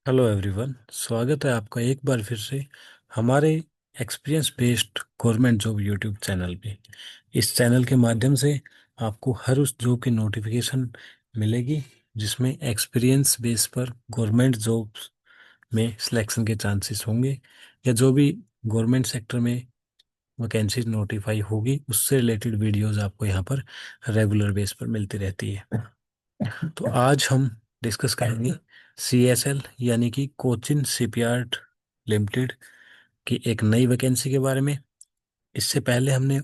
Hello everyone, स्वागत है आपका एक बार फिर से हमारे experience based government job YouTube channel पे। इस चैनल के माध्यम से आपको हर उस जॉब की नोटिफिकेशन मिलेगी जिसमें एक्सपीरियंस बेस पर गवर्नमेंट जॉब्स में सिलेक्शन के चांसेस होंगे, या जो भी गवर्नमेंट सेक्टर में वैकेंसीज नोटिफाई होगी उससे रिलेटेड वीडियोस आपको यहाँ पर रेगुलर बेस पर मिलती रहती है। तो आज हम डिस्कस करेंगे CSL यानी कि कोचिन शिपयार्ड लिमिटेड की एक नई वैकेंसी के बारे में। इससे पहले हमने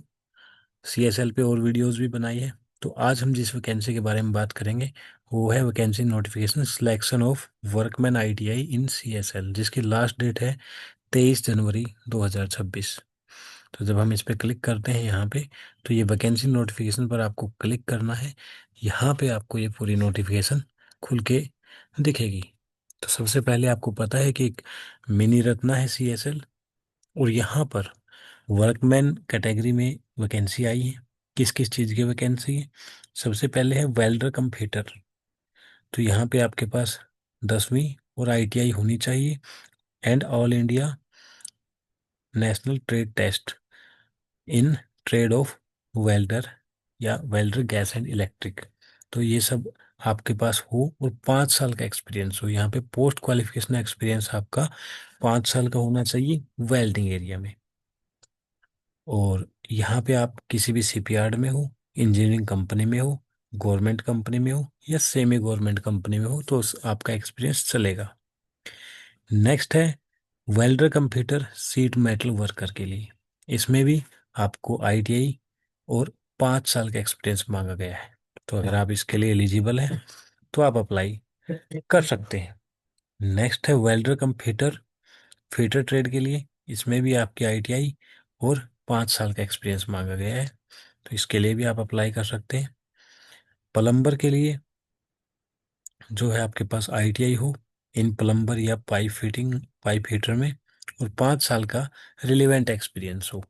CSL पे और वीडियोस भी बनाई है। तो आज हम जिस वैकेंसी के बारे में बात करेंगे वो है vacancy notification selection of workman ITI in CSL, जिसकी लास्ट डेट है 23 जनवरी 2026। तो जब हम इस पे क्लिक करते हैं यहाँ पे, तो ये वैकेंसी नोटिफिकेशन पर आपको क्लिक करना है। यहाँ पे आपको ये पूरी नोटिफिकेशन खुल के दिखेगी। तो सबसे पहले आपको पता है कि एक मिनी रत्ना है CSL, और यहाँ पर वर्कमैन कैटेगरी में वैकेंसी आई है। किस किस चीज़ की वैकेंसी है? सबसे पहले है वेल्डर कम फिटर। तो यहाँ पे आपके पास 10वीं और ITI होनी चाहिए, and all India national trade test in trade of welder या वेल्डर गैस एंड इलेक्ट्रिक। तो ये सब आपके पास हो और 5 साल का एक्सपीरियंस हो। यहाँ पे पोस्ट क्वालिफिकेशन एक्सपीरियंस आपका 5 साल का होना चाहिए वेल्डिंग एरिया में। और यहाँ पे आप किसी भी शिपयार्ड में हो, इंजीनियरिंग कंपनी में हो, गवर्नमेंट कंपनी में हो या सेमी गवर्नमेंट कंपनी में हो तो आपका एक्सपीरियंस चलेगा। नेक्स्ट है welder computer seat metal worker के लिए। इसमें भी आपको ITI और 5 साल का एक्सपीरियंस मांगा गया है। तो अगर आप इसके लिए एलिजिबल हैं तो आप अप्लाई कर सकते हैं। नेक्स्ट है वेल्डर कम फिटर, फिटर ट्रेड के लिए। इसमें भी आपकी ITI और 5 साल का एक्सपीरियंस मांगा गया है, तो इसके लिए भी आप अप्लाई कर सकते हैं। प्लम्बर के लिए जो है आपके पास ITI हो इन प्लम्बर या पाइप फिटिंग, पाइप हीटर में, और 5 साल का रिलेवेंट एक्सपीरियंस हो।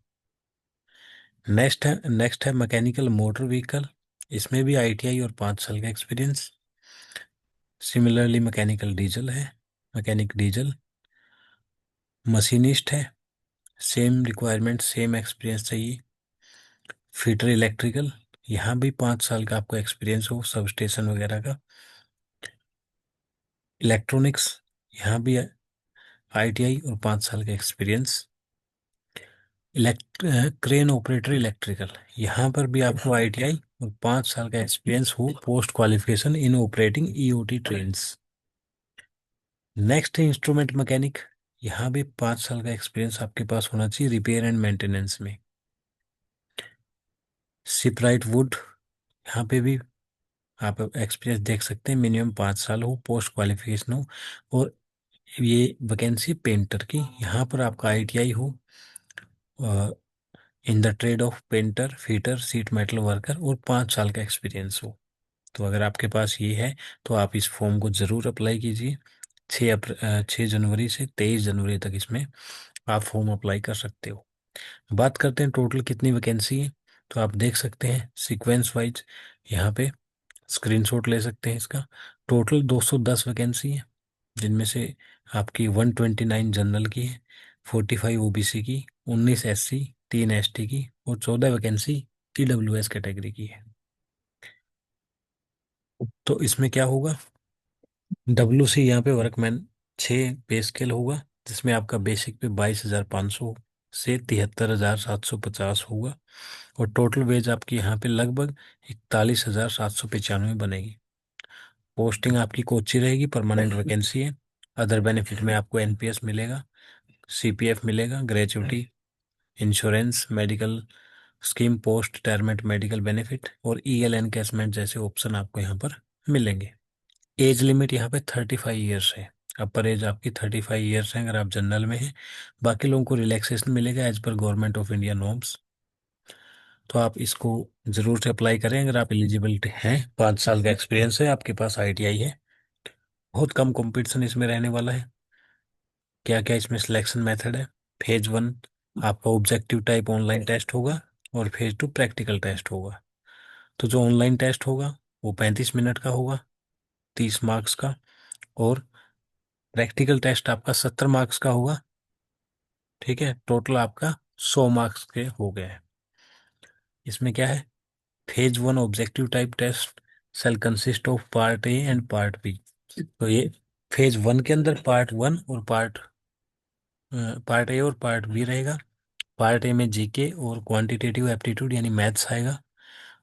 नेक्स्ट है मैकेनिकल मोटर व्हीकल। इसमें भी ITI और 5 साल का एक्सपीरियंस। सिमिलरली मैकेनिकल डीजल है, मैकेनिक डीजल। मशीनिस्ट है, सेम रिक्वायरमेंट, सेम एक्सपीरियंस चाहिए। फिटर इलेक्ट्रिकल, यहाँ भी 5 साल का आपको एक्सपीरियंस हो सब स्टेशन वगैरह का। इलेक्ट्रॉनिक्स, यहाँ भी ITI और 5 साल का एक्सपीरियंस। क्रेन ऑपरेटर इलेक्ट्रिकल, यहाँ पर भी आपको ITI और 5 साल का एक्सपीरियंस हो post qualification in operating EOT trains. Next है इंस्ट्रूमेंट मैकेनिक। यहाँ भी 5 साल का एक्सपीरियंस आपके पास होना चाहिए रिपेयर एंड मेंटेनेंस में। शिपराइट वुड, यहाँ पे भी आप एक्सपीरियंस देख सकते हैं, मिनिमम 5 साल हो, पोस्ट क्वालिफिकेशन हो। और ये वैकेंसी पेंटर की, यहाँ पर आपका ITI हो in the trade off painter, fitter, seat metal worker, और 5 साल का एक्सपीरियंस हो। तो अगर आपके पास ये है तो आप इस फॉर्म को ज़रूर अप्लाई कीजिए। 6 जनवरी से 23 जनवरी तक इसमें आप फॉर्म अप्लाई कर सकते हो। बात करते हैं टोटल कितनी वैकेंसी है। तो आप देख सकते हैं सीक्वेंस वाइज, यहाँ पे स्क्रीनशॉट ले सकते हैं इसका। टोटल 210 वैकेंसी है, जिनमें से आपकी 129 जनरल की है, 45 OBC की, 19 SC, 3 ST की, और 14 वैकेंसी EWS कैटेगरी की है। तो इसमें क्या होगा, WC यहाँ पे वर्कमैन 6 पे स्केल होगा, जिसमें आपका बेसिक पे 22,500 से 73,750 होगा। और टोटल वेज आपकी यहाँ पे लगभग 41,795 बनेगी। पोस्टिंग आपकी कोच्चि रहेगी, परमानेंट वैकेंसी है। अदर बेनिफिट में आपको NPS मिलेगा, CPF मिलेगा, gratuity, insurance, medical scheme, post retirement medical benefit, और EL एनकैशमेंट जैसे ऑप्शन आपको यहाँ पर मिलेंगे। एज लिमिट यहाँ पे 35 ईयर्स है। अपर एज आपकी 35 ईयर्स है अगर आप जनरल में हैं। बाकी लोगों को रिलैक्सेशन मिलेगा as per government of India norms. तो आप इसको जरूर से अप्लाई करें अगर आप एलिजिबिलिटी हैं, 5 साल का एक्सपीरियंस है, आपके पास ITI है। बहुत कम कंपटीशन इसमें रहने वाला है। क्या क्या इसमें सिलेक्शन मेथड है? फेज 1 आपका ऑब्जेक्टिव टाइप ऑनलाइन टेस्ट होगा, और फेज 2 प्रैक्टिकल टेस्ट होगा। तो जो ऑनलाइन टेस्ट होगा वो 35 मिनट का होगा, 30 मार्क्स का। और प्रैक्टिकल टेस्ट आपका 70 मार्क्स का होगा। ठीक है, टोटल आपका 100 मार्क्स के हो गए हैं। इसमें क्या है, phase one objective type test shall consist of part A and part B. तो ये फेज वन के अंदर पार्ट वन और पार्ट ए और पार्ट बी रहेगा। पार्ट ए में जीके और क्वांटिटेटिव एप्टीट्यूड यानी मैथ्स आएगा।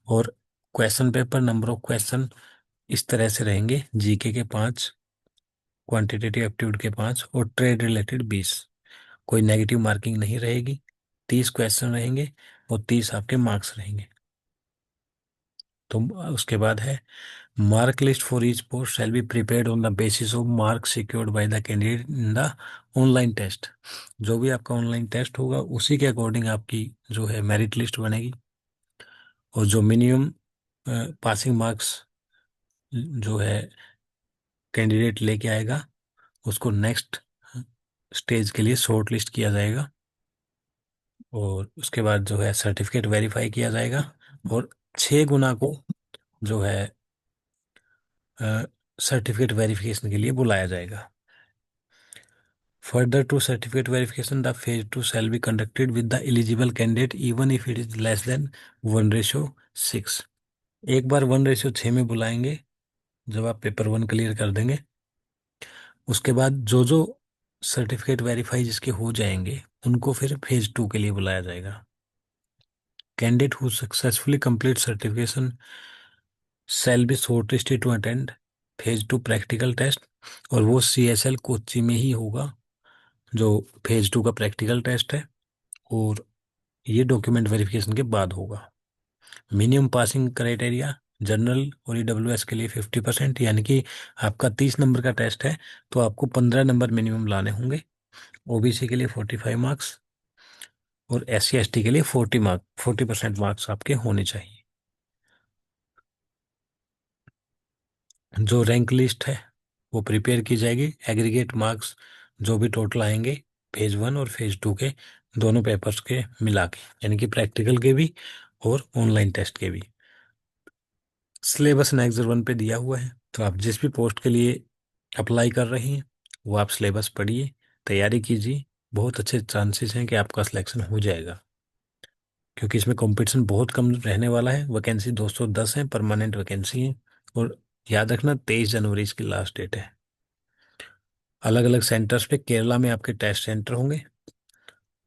और question paper number of question इस तरह से रहेंगे, जीके के 5, क्वांटिटेटिव एप्टीट्यूड के 5 और ट्रेड रिलेटेड 20। कोई नेगेटिव मार्किंग नहीं रहेगी। 30 क्वेश्चन रहेंगे और 30 आपके मार्क्स रहेंगे। तो उसके बाद है, mark list for each post shall be prepared on the basis of marks secured by the candidate in the online test. जो भी आपका ऑनलाइन टेस्ट होगा उसी के अकॉर्डिंग आपकी जो है मेरिट लिस्ट बनेगी। और जो मिनिमम पासिंग मार्क्स जो है कैंडिडेट लेके आएगा उसको नेक्स्ट स्टेज के लिए शॉर्ट लिस्ट किया जाएगा। और उसके बाद जो है सर्टिफिकेट वेरीफाई किया जाएगा। और 6 गुना को जो है सर्टिफिकेट वेरिफिकेशन के लिए बुलाया जाएगा। Further to certificate verification, the phase 2 shall be conducted with the eligible candidate even if it is less than 1:6। एक बार 1:6 में बुलाएंगे जब आप पेपर वन क्लियर कर देंगे। उसके बाद जो जो सर्टिफिकेट वेरीफाई जिसके हो जाएंगे उनको फिर फेज 2 के लिए बुलाया जाएगा। Candidate who successfully complete certification shall be shortlisted to attend phase 2 practical test. और वो CSL कोच्चि में ही होगा जो फेज 2 का प्रैक्टिकल टेस्ट है। और ये डॉक्यूमेंट वेरिफिकेशन के बाद होगा। मिनिमम पासिंग क्राइटेरिया, जनरल और EWS के लिए 50%, यानी कि आपका 30 नंबर का टेस्ट है तो आपको 15 नंबर मिनिमम लाने होंगे। OBC के लिए 45 मार्क्स और SC ST के लिए 40% मार्क्स आपके होने चाहिए। जो रैंक लिस्ट है वो प्रिपेयर की जाएगी। एग्रीगेट मार्क्स जो भी टोटल आएंगे फेज वन और फेज 2 के दोनों पेपर्स के मिला के, यानी कि प्रैक्टिकल के भी और ऑनलाइन टेस्ट के भी। सिलेबस एनेक्सर 1 पे दिया हुआ है, तो आप जिस भी पोस्ट के लिए अप्लाई कर रहे हैं वो आप सिलेबस पढ़िए, तैयारी कीजिए। बहुत अच्छे चांसेस हैं कि आपका सिलेक्शन हो जाएगा, क्योंकि इसमें कंपटीशन बहुत कम रहने वाला है। वैकेंसी 210 है, परमानेंट वैकेंसी है। और याद रखना 23 जनवरी इसकी लास्ट डेट है। अलग अलग सेंटर्स पे केरला में आपके टेस्ट सेंटर होंगे।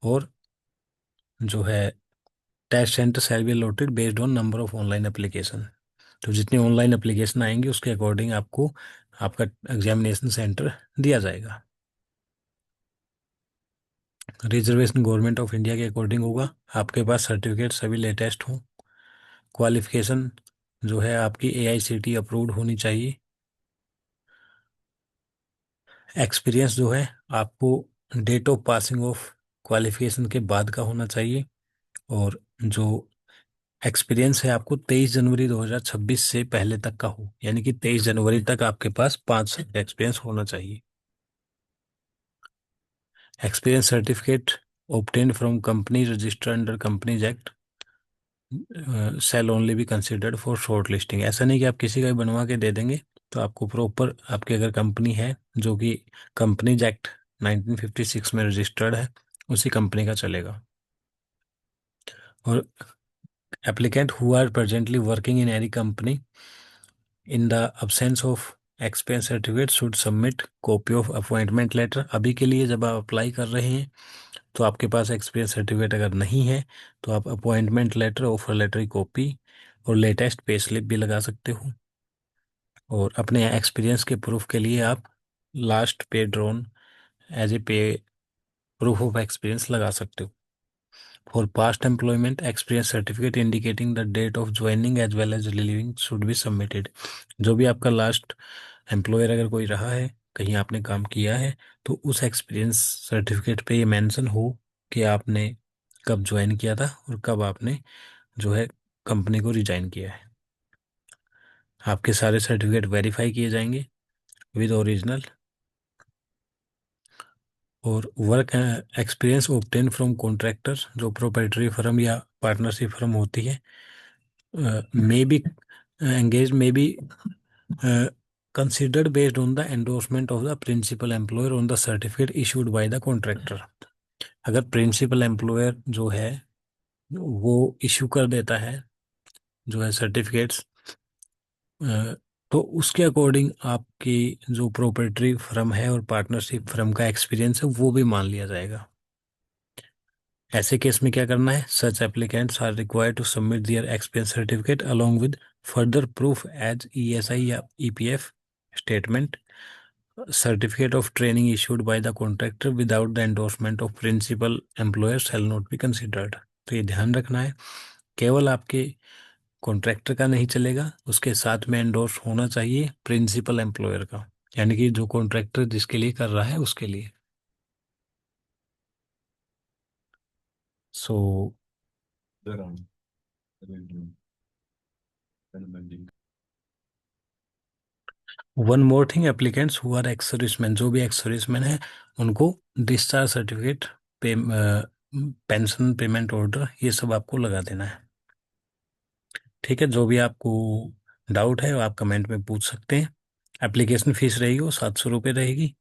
और जो है test centre shall be allotted based on number of online application. तो जितनी ऑनलाइन एप्लीकेशन आएंगी उसके अकॉर्डिंग आपको आपका एग्जामिनेशन सेंटर दिया जाएगा। रिजर्वेशन गवर्नमेंट ऑफ इंडिया के अकॉर्डिंग होगा। आपके पास सर्टिफिकेट सभी लेटेस्ट हों। क्वालिफिकेशन जो है आपकी AICTE अप्रूव्ड होनी चाहिए। एक्सपीरियंस जो है आपको date of passing of qualification के बाद का होना चाहिए। और जो एक्सपीरियंस है आपको 23 जनवरी 2026 से पहले तक का हो, यानी कि 23 जनवरी तक आपके पास 5 साल का एक्सपीरियंस होना चाहिए। Experience certificate obtained from company register under companies act shall only be considered for short listing. ऐसा नहीं कि आप किसी का भी बनवा के दे देंगे, तो आपको प्रॉपर आपकी अगर कंपनी है जो कि कंपनीज एक्ट 1956 में रजिस्टर्ड है उसी कंपनी का चलेगा। और applicant who are presently working in any company in the absence of experience certificate should submit copy of appointment letter. अभी के लिए जब आप अप्लाई कर रहे हैं तो आपके पास एक्सपीरियंस सर्टिफिकेट अगर नहीं है तो आप अपॉइंटमेंट लेटर, ऑफर लेटर की कॉपी और लेटेस्ट पे स्लिप भी लगा सकते हो। और अपने एक्सपीरियंस के प्रूफ के लिए आप लास्ट पे ड्रॉन एज ए पे प्रूफ ऑफ एक्सपीरियंस लगा सकते हो। For past employment experience certificate indicating the date of joining as well as relieving should be submitted. जो भी आपका लास्ट एम्प्लॉयर अगर कोई रहा है, कहीं आपने काम किया है, तो उस एक्सपीरियंस सर्टिफिकेट पे ये मेंशन हो कि आपने कब ज्वाइन किया था और कब आपने जो है कंपनी को रिजाइन किया है। आपके सारे सर्टिफिकेट वेरीफाई किए जाएंगे विद ओरिजिनल। और work experience obtain from contractor जो प्रोप्राइटरी फर्म या पार्टनरशिप फर्म होती है, may be engage may be considered based on the endorsement of the principal employer on the certificate issued by the contractor. अगर principal employer जो है वो issue कर देता है जो है सर्टिफिकेट्स, तो उसके अकॉर्डिंग आपकी जो प्रोप्राइटरी फर्म है और पार्टनरशिप फर्म का एक्सपीरियंस है वो भी मान लिया जाएगा। ऐसे केस में क्या करना है, such applicants are required to submit their experience certificate along with further proof as ESI या EPF statement, certificate of training issued by the contractor without the endorsement of principal employer shall not be considered. तो ये ध्यान रखना है, केवल आपके contractor का नहीं चलेगा, उसके साथ में एंडोर्स होना चाहिए प्रिंसिपल एम्प्लॉयर का, यानी कि जो कॉन्ट्रैक्टर जिसके लिए कर रहा है उसके लिए। So one more thing, applicants who are ex serviceman, जो भी एक्स सर्विसमैन है उनको discharge certificate, pay pension payment order, ये सब आपको लगा देना है। ठीक है, जो भी आपको डाउट है वो आप कमेंट में पूछ सकते हैं। एप्लीकेशन फीस रहेगी वो 700 रुपये रहेगी।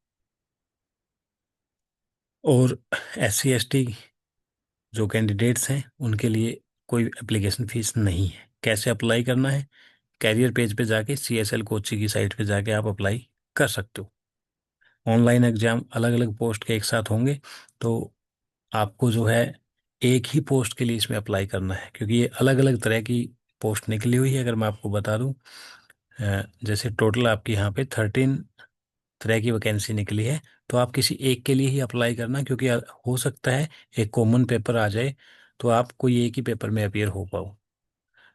और SC ST जो कैंडिडेट्स हैं उनके लिए कोई एप्लीकेशन फीस नहीं है। कैसे अप्लाई करना है, कैरियर पेज पे जाके CSL कोची की साइट पे जाके आप अप्लाई कर सकते हो। ऑनलाइन एग्जाम अलग अलग पोस्ट के एक साथ होंगे, तो आपको जो है एक ही पोस्ट के लिए इसमें अप्लाई करना है, क्योंकि ये अलग अलग तरह की पोस्ट निकली हुई है। अगर मैं आपको बता दूं, जैसे टोटल आपकी यहाँ पे 13 तरह की वैकेंसी निकली है, तो आप किसी एक के लिए ही अप्लाई करना, क्योंकि हो सकता है एक कॉमन पेपर आ जाए तो आप कोई एक ही पेपर में अपियर हो पाओ।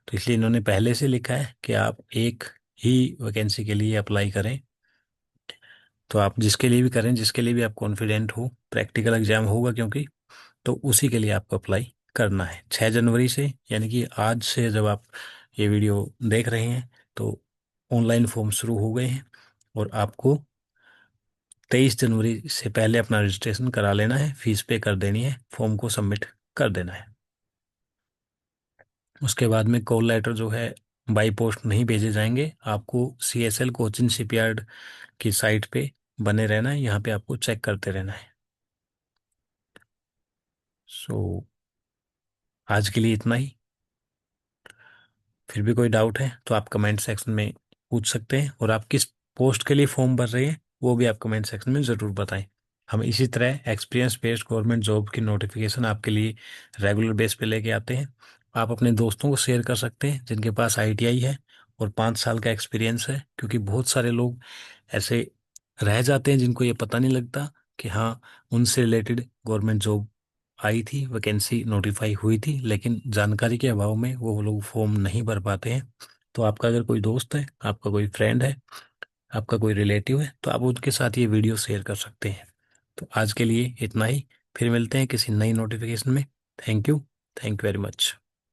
तो इसलिए इन्होंने पहले से लिखा है कि आप एक ही वैकेंसी के लिए अप्लाई करें। तो आप जिसके लिए भी करें, जिसके लिए भी आप कॉन्फिडेंट हो, प्रैक्टिकल एग्जाम होगा क्योंकि, तो उसी के लिए आपको अप्लाई करना है 6 जनवरी से, यानी कि आज से जब आप ये वीडियो देख रहे हैं तो ऑनलाइन फॉर्म शुरू हो गए हैं, और आपको 23 जनवरी से पहले अपना रजिस्ट्रेशन करा लेना है, फीस पे कर देनी है, फॉर्म को सबमिट कर देना है। उसके बाद में कॉल लेटर जो है बाई पोस्ट नहीं भेजे जाएंगे, आपको CSL कोचिंग शिपयार्ड की साइट पे बने रहना है, यहाँ पे आपको चेक करते रहना है। सो आज के लिए इतना ही। फिर भी कोई डाउट है तो आप कमेंट सेक्शन में पूछ सकते हैं, और आप किस पोस्ट के लिए फॉर्म भर रहे हैं वो भी आप कमेंट सेक्शन में ज़रूर बताएं। हम इसी तरह एक्सपीरियंस बेस्ड गवर्नमेंट जॉब की नोटिफिकेशन आपके लिए रेगुलर बेस पे लेके आते हैं। आप अपने दोस्तों को शेयर कर सकते हैं जिनके पास ITI है और 5 साल का एक्सपीरियंस है, क्योंकि बहुत सारे लोग ऐसे रह जाते हैं जिनको ये पता नहीं लगता कि हाँ, उनसे रिलेटेड गवर्नमेंट जॉब आई थी, वैकेंसी नोटिफाई हुई थी, लेकिन जानकारी के अभाव में वो लोग फॉर्म नहीं भर पाते हैं। तो आपका अगर कोई दोस्त है, आपका कोई फ्रेंड है, आपका कोई रिलेटिव है, तो आप उनके साथ ये वीडियो शेयर कर सकते हैं। तो आज के लिए इतना ही, फिर मिलते हैं किसी नई नोटिफिकेशन में। Thank you, thank you very much.